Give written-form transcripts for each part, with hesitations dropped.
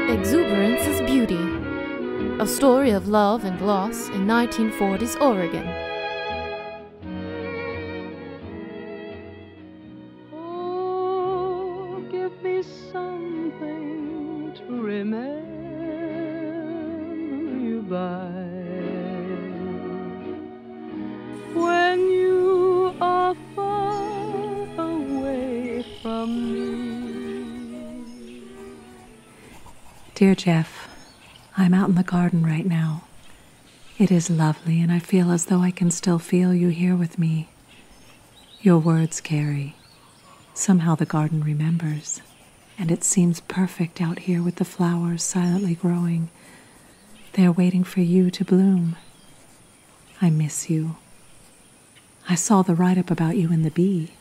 Exuberance is Beauty, a story of love and loss in 1940s Oregon. Oh, give me something to remember you by when you are far away from me. Dear Jeff, I'm out in the garden right now. It is lovely, and I feel as though I can still feel you here with me. Your words carry. Somehow the garden remembers, and it seems perfect out here with the flowers silently growing. They are waiting for you to bloom. I miss you. I saw the write-up about you in the Bee.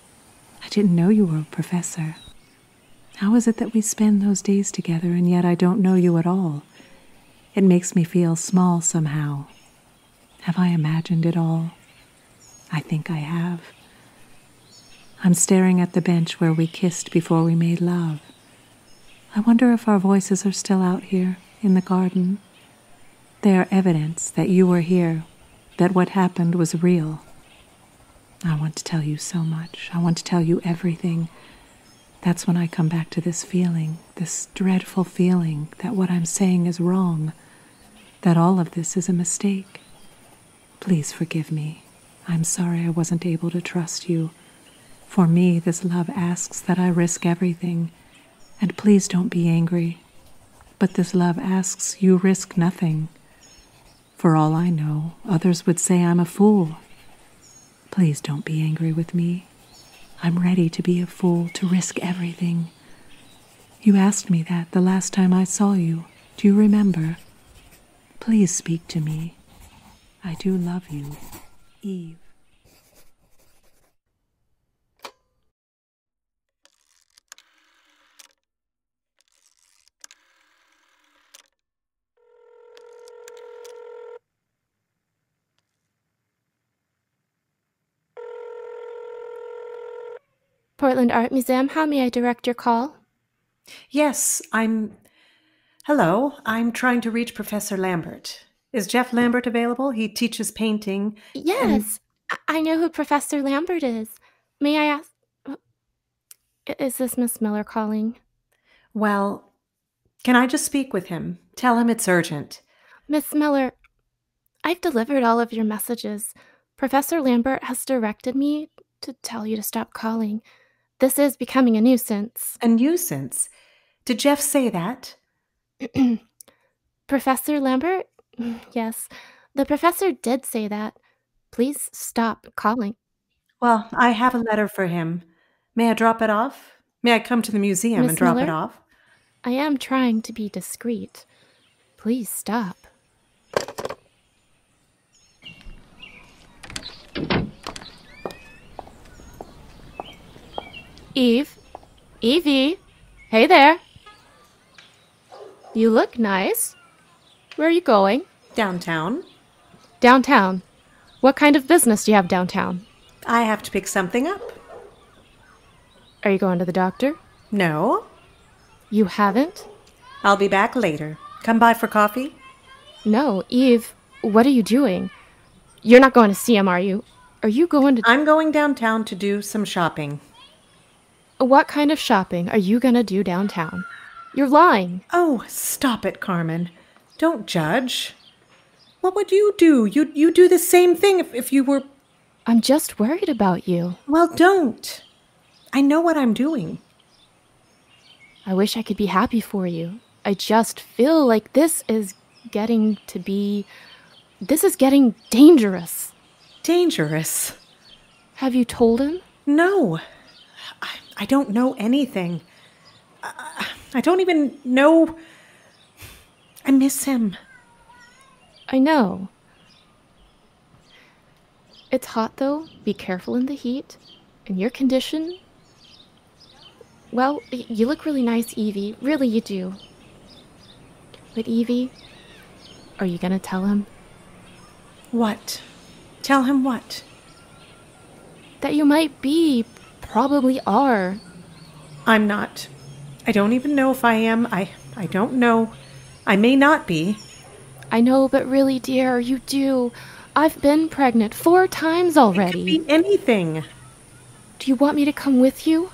I didn't know you were a professor. How is it that we spend those days together, and yet I don't know you at all? It makes me feel small somehow. Have I imagined it all? I think I have. I'm staring at the bench where we kissed before we made love. I wonder if our voices are still out here in the garden. They are evidence that you were here, that what happened was real. I want to tell you so much. I want to tell you everything. That's when I come back to this feeling, this dreadful feeling that what I'm saying is wrong, that all of this is a mistake. Please forgive me. I'm sorry I wasn't able to trust you. For me, this love asks that I risk everything, and please don't be angry. But this love asks you risk nothing. For all I know, others would say I'm a fool. Please don't be angry with me. I'm ready to be a fool, to risk everything. You asked me that the last time I saw you. Do you remember? Please speak to me. I do love you, Eve. Portland Art Museum, how may I direct your call? Yes, Hello, I'm trying to reach Professor Lambert. Is Jeff Lambert available? He teaches painting. Yes, I know who Professor Lambert is. May I ask... Is this Miss Miller calling? Well, can I just speak with him? Tell him it's urgent. Miss Miller, I've delivered all of your messages. Professor Lambert has directed me to tell you to stop calling. This is becoming a nuisance. A nuisance? Did Jeff say that? Professor Lambert? Yes, the professor did say that. Please stop calling. Well, I have a letter for him. May I drop it off? May I come to the museum Miss and drop Miller? it off? I am trying to be discreet. Please stop. Eve? Evie? Hey there. You look nice. Where are you going? Downtown. Downtown. What kind of business do you have downtown? I have to pick something up. Are you going to the doctor? No. You haven't? I'll be back later. Come by for coffee? No, Eve, what are you doing? You're not going to see him, are you? Are you going to... I'm going downtown to do some shopping. What kind of shopping are you gonna do downtown? You're lying. Oh, stop it, Carmen. Don't judge. What would you do? You do the same thing if you were... I'm just worried about you. Well, don't. I know what I'm doing. I wish I could be happy for you. I just feel like this is getting dangerous. Dangerous? Have you told him? No. I don't know anything. I don't even know. I miss him. I know. It's hot, though. Be careful in the heat. In your condition... Well, you look really nice, Evie. Really, you do. But Evie, are you gonna tell him? What? Tell him what? That you might be, probably are. I'm not. I don't even know if I am. I I don't know. I may not be. I know, but really, dear, you do. I've been pregnant 4 times already. It could be anything. Do you want me to come with you?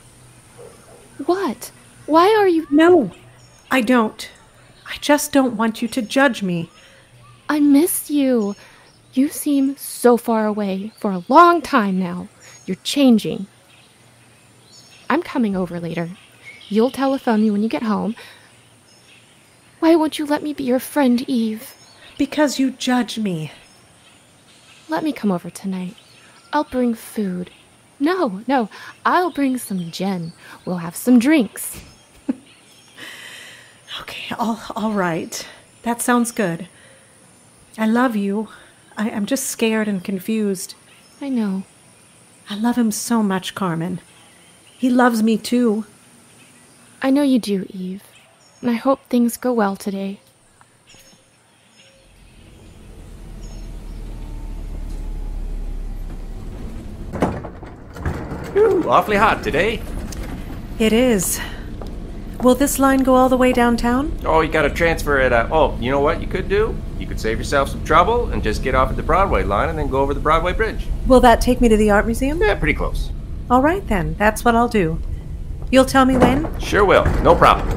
What? Why are you... No, I don't. I just don't want you to judge me. I miss you. You seem so far away for a long time now. You're changing. I'm coming over later. You'll telephone me when you get home. Why won't you let me be your friend, Eve? Because you judge me. Let me come over tonight. I'll bring food. No, I'll bring some gin. We'll have some drinks. Okay, all right. That sounds good. I love you. I'm just scared and confused. I know. I love him so much, Carmen. He loves me too. I know you do, Eve. And I hope things go well today. Ooh, awfully hot today. It is. Will this line go all the way downtown? Oh, you gotta transfer it. Oh, you know what you could do? You could save yourself some trouble and just get off at the Broadway line and then go over the Broadway Bridge. Will that take me to the art museum? Yeah, pretty close. All right then, that's what I'll do. You'll tell me when? Sure will. No problem.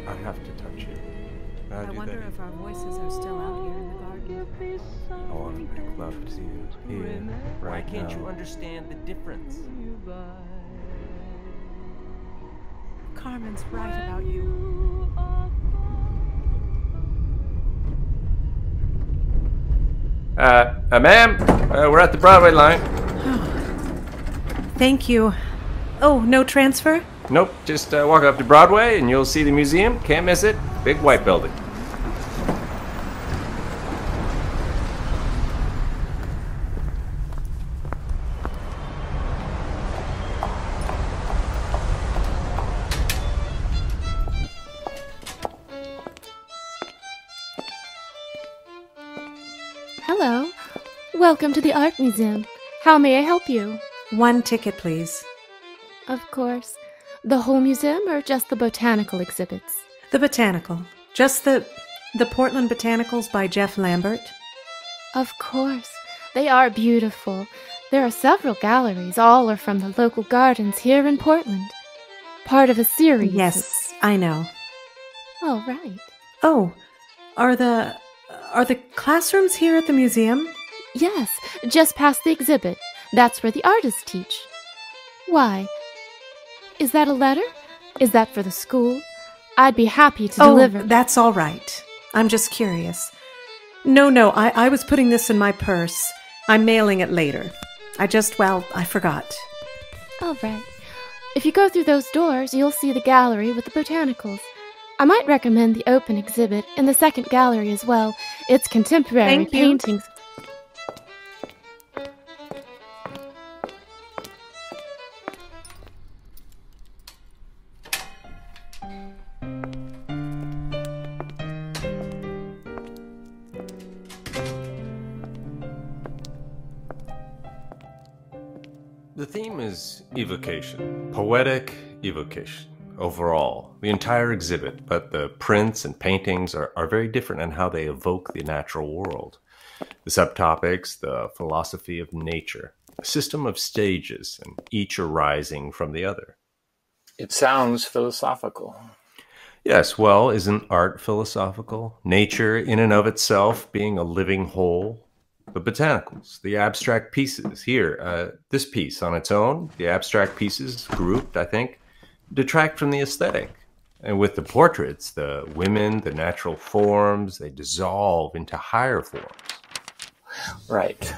I have to touch you. I wonder if our voices are still out here in the garden. I want to make love to you here, right Why can't now. you understand the difference? Carmen's right about you. Ma'am, we're at the Broadway line. Thank you. Oh, no transfer? Nope, just walk up to Broadway and you'll see the museum. Can't miss it. Big white building. Hello. Welcome to the Art Museum. How may I help you? 1 ticket, please. Of course. The whole museum or just the botanical exhibits? The botanical. Just the Portland Botanicals by Jeff Lambert. Of course. They are beautiful. There are several galleries. All are from the local gardens here in Portland. Part of a series. Yes, I know. All right. Oh, are the classrooms here at the museum? Yes, just past the exhibit. That's where the artists teach. Why? Is that a letter? Is that for the school? I'd be happy to deliver. That's all right. I'm just curious. No, I was putting this in my purse. I'm mailing it later. I forgot. All right. If you go through those doors, you'll see the gallery with the botanicals. I might recommend the open exhibit in the second gallery as well. It's contemporary Thank you. paintings. The theme is evocation, poetic evocation, overall, the entire exhibit, but the prints and paintings are very different in how they evoke the natural world. The subtopics, the philosophy of nature, a system of stages, and each arising from the other. It sounds philosophical. Yes, well, isn't art philosophical? Nature in and of itself being a living whole? The botanicals, the abstract pieces. Here, this piece on its own, the abstract pieces grouped, I think, detract from the aesthetic. And with the portraits, the women, the natural forms, they dissolve into higher forms. Right.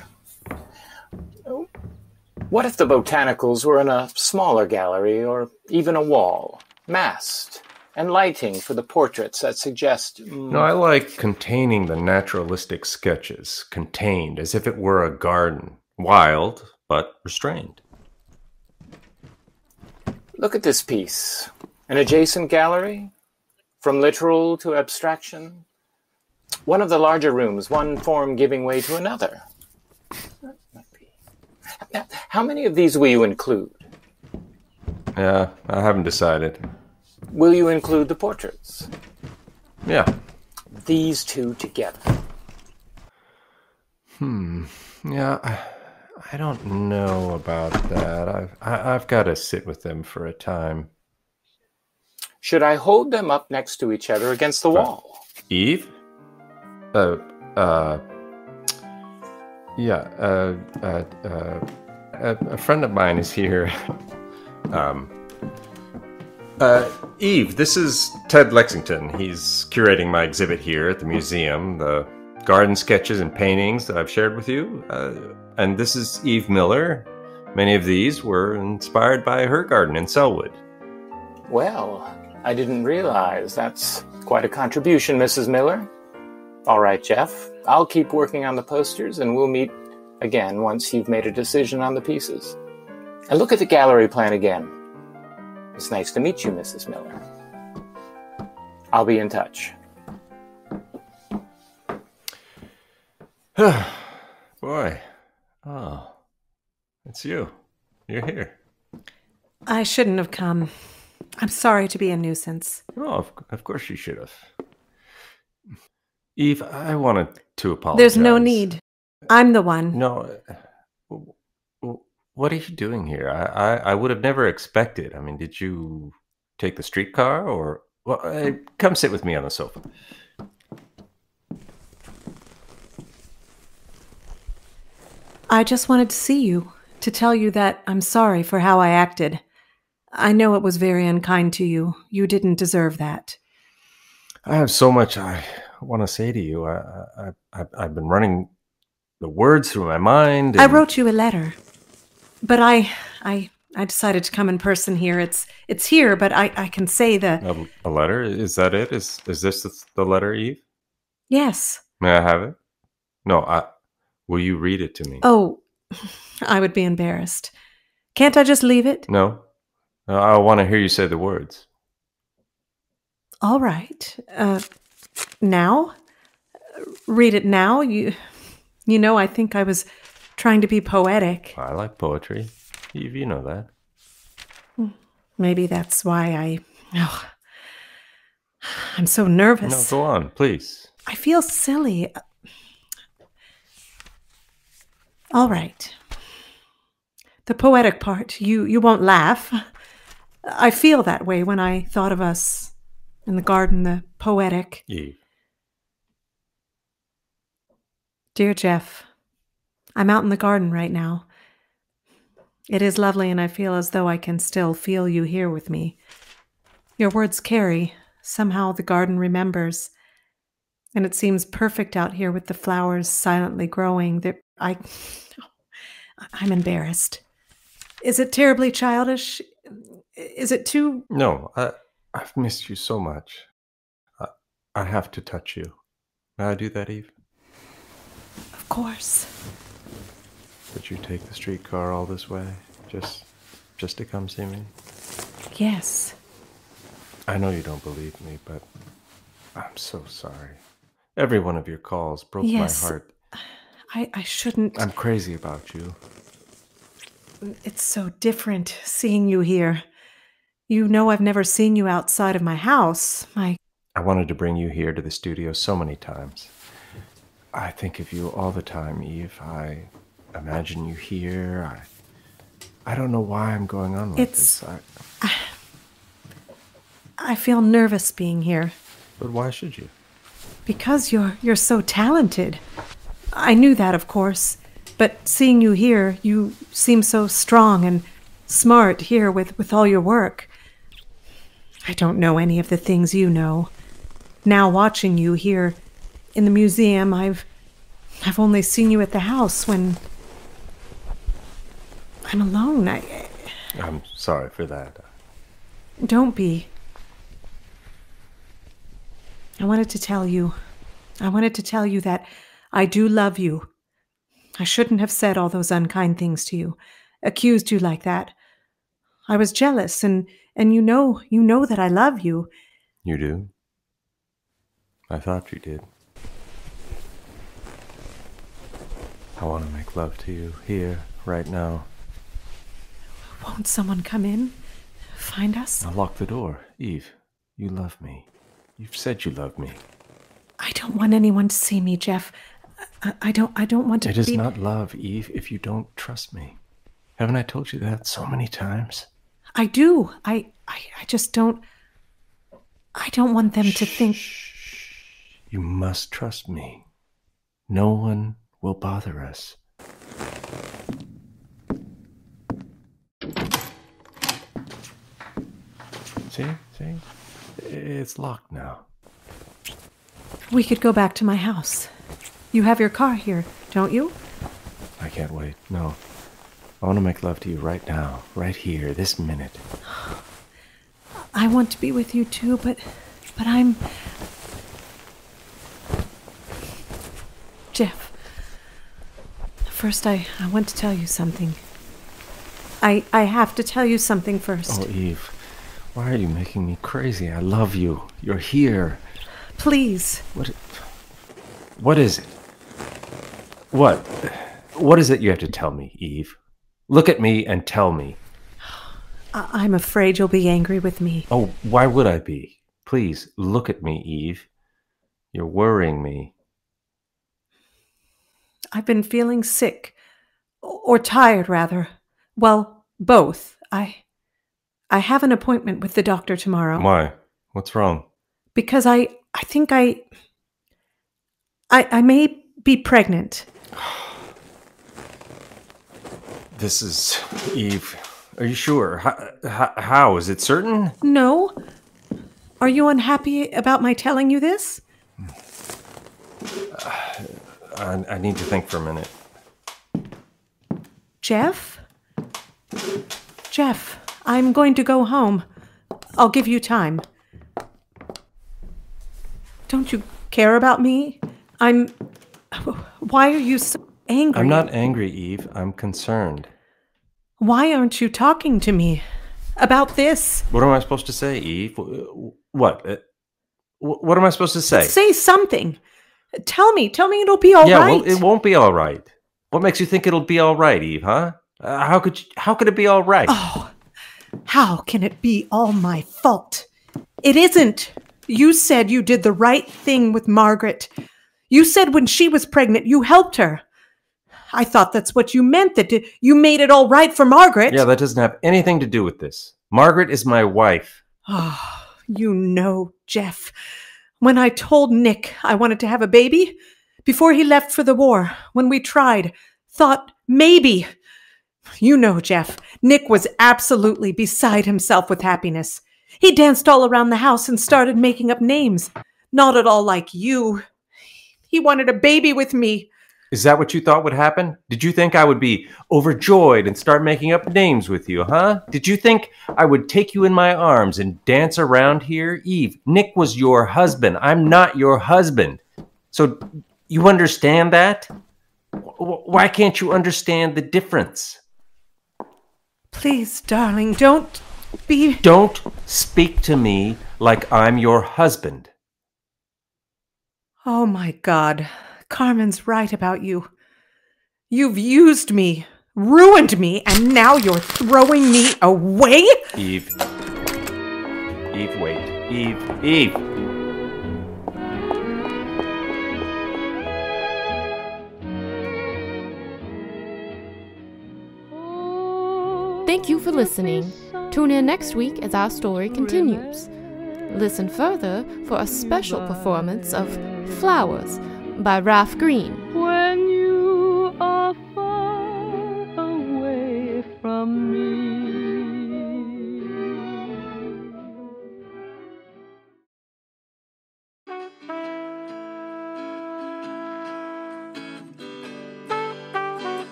What if the botanicals were in a smaller gallery or even a wall, masked, and lighting for the portraits that suggest... No, I like containing the naturalistic sketches, contained as if it were a garden, wild but restrained. Look at this piece. An adjacent gallery? From literal to abstraction? One of the larger rooms, one form giving way to another. How many of these will you include? Yeah, I haven't decided. Will you include the portraits? Yeah. These two together. Yeah, I don't know about that. I've got to sit with them for a time. Should I hold them up next to each other against the wall? Eve? Yeah, a friend of mine is here. Eve, this is Ted Lexington. He's curating my exhibit here at the museum, the garden sketches and paintings that I've shared with you. And this is Eve Miller. Many of these were inspired by her garden in Selwood. Well, I didn't realize. That's quite a contribution, Mrs. Miller. All right, Jeff. I'll keep working on the posters, and we'll meet again once you've made a decision on the pieces. And look at the gallery plan again. It's nice to meet you, Mrs. Miller. I'll be in touch. Boy. Oh, it's you. You're here. I shouldn't have come. I'm sorry to be a nuisance. Oh, of course you should have. Eve, I wanted to apologize. There's no need. I'm the one. No. What are you doing here? I would have never expected. I mean, did you take the streetcar or... Well, come sit with me on the sofa. I just wanted to see you, to tell you that I'm sorry for how I acted. I know it was very unkind to you. You didn't deserve that. I have so much I want to say to you. I've been running the words through my mind. I wrote you a letter, but I decided to come in person here. It's here, but I can say the... A letter? Is that it? Is this the letter, Eve? Yes. May I have it? No, will you read it to me? Oh, I would be embarrassed. Can't I just leave it? No. I want to hear you say the words. All right. Now? Read it now? You know, I think I was trying to be poetic. I like poetry. Eve, you know that. Maybe that's why I'm so nervous. No, go on, please. I feel silly. All right. The poetic part, you won't laugh. I feel that way when I thought of us in the garden, the poetic. Eve. Dear Jeff, I'm out in the garden right now. It is lovely, and I feel as though I can still feel you here with me. Your words carry. Somehow the garden remembers. And it seems perfect out here with the flowers silently growing. I'm embarrassed. Is it terribly childish? Is it too... No, I've missed you so much. I have to touch you. May I do that, Eve? Of course. Did you take the streetcar all this way? Just to come see me? Yes. I know you don't believe me, but I'm so sorry. Every one of your calls broke my heart. I shouldn't... I'm crazy about you. It's so different seeing you here. You know I've never seen you outside of my house. I wanted to bring you here to the studio so many times. I think of you all the time, Eve. I imagine you here. I don't know why I'm going on like this. I feel nervous being here. But why should you? Because you're so talented. I knew that, of course. But seeing you here, you seem so strong and smart here with all your work. I don't know any of the things you know. Now watching you here in the museum, I've only seen you at the house when I'm alone. I'm sorry for that. Don't be. I wanted to tell you that I do love you. I shouldn't have said all those unkind things to you, accused you like that. I was jealous, and you know that I love you. You do? I thought you did. I want to make love to you here, right now. Won't someone come in? Find us? I'll lock the door. Eve, you love me. You've said you love me. I don't want anyone to see me, Jeff. I don't want to It be... is not love, Eve, if you don't trust me. Haven't I told you that so many times? I do. I just don't... I don't want them to think... You must trust me. No one will bother us. See? It's locked now. We could go back to my house. You have your car here, don't you? I can't wait. No. I want to make love to you right now, right here, this minute. I want to be with you too, but I'm... Jeff, first I want to tell you something. I have to tell you something first. Oh, Eve, why are you making me crazy? I love you. You're here. Please. What is it? What is it you have to tell me, Eve? Look at me and tell me. I'm afraid you'll be angry with me. Oh, why would I be? Please, look at me, Eve. You're worrying me. I've been feeling sick. Or tired, rather. Well, both. I have an appointment with the doctor tomorrow. Why? What's wrong? Because I think I may be pregnant. This is... Eve, are you sure? How? Is it certain? No. Are you unhappy about my telling you this? I need to think for a minute. Jeff? Jeff, I'm going to go home. I'll give you time. Don't you care about me? Why are you so angry? I'm not angry, Eve. I'm concerned. Why aren't you talking to me about this? What am I supposed to say, Eve? What? What am I supposed to say? Say something. Tell me it'll be all right. Yeah, well, it won't be all right. What makes you think it'll be all right, Eve, huh? How could it be all right? Oh, how can it be all my fault? It isn't. You said you did the right thing with Margaret. You said when she was pregnant, you helped her. I thought that's what you meant, that you made it all right for Margaret. Yeah, that doesn't have anything to do with this. Margaret is my wife. Oh, you know, Jeff, when I told Nick I wanted to have a baby, before he left for the war, when we tried, thought maybe. You know, Jeff, Nick was absolutely beside himself with happiness. He danced all around the house and started making up names. Not at all like you. He wanted a baby with me. Is that what you thought would happen? Did you think I would be overjoyed and start making up names with you, huh? Did you think I would take you in my arms and dance around here? Eve, Nick was your husband. I'm not your husband. So you understand that? Why can't you understand the difference? Please, darling, don't speak to me like I'm your husband. Oh my God. Carmen's right about you. You've used me, ruined me, and now you're throwing me away? Eve, wait. Eve. Thank you for listening. Tune in next week as our story continues. Listen further for a special performance of Flowers by Ralph Green. When you are far away from me.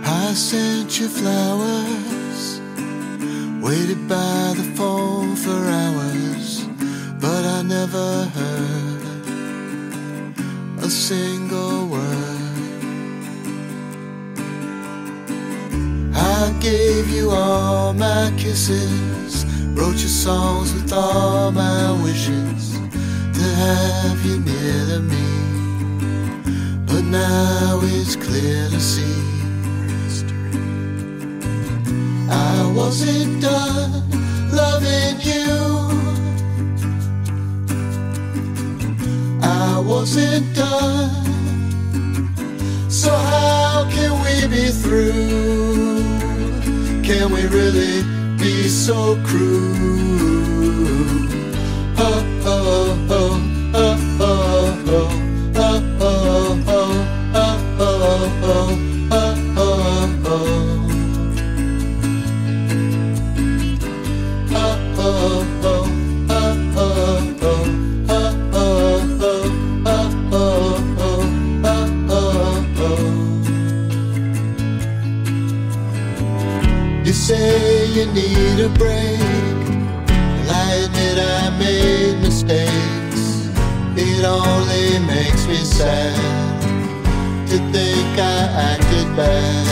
I sent you flowers, waited by the phone for hours, but I never heard a single word. I gave you all my kisses, wrote your songs with all my wishes to have you near to me. But now it's clear to see I wasn't done loving you. I wasn't done. So how can we be through? Can we really be so cruel? Oh, oh, oh, oh, oh, oh, oh, oh, oh, oh, oh, oh, oh, oh, oh. You say you need a break, and I admit I made mistakes. It only makes me sad to think I acted bad.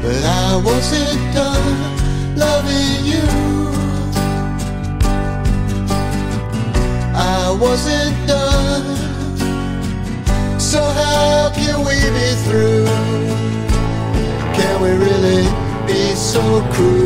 But I wasn't done loving you. I wasn't done. So how can we be through? Can we really be so cruel?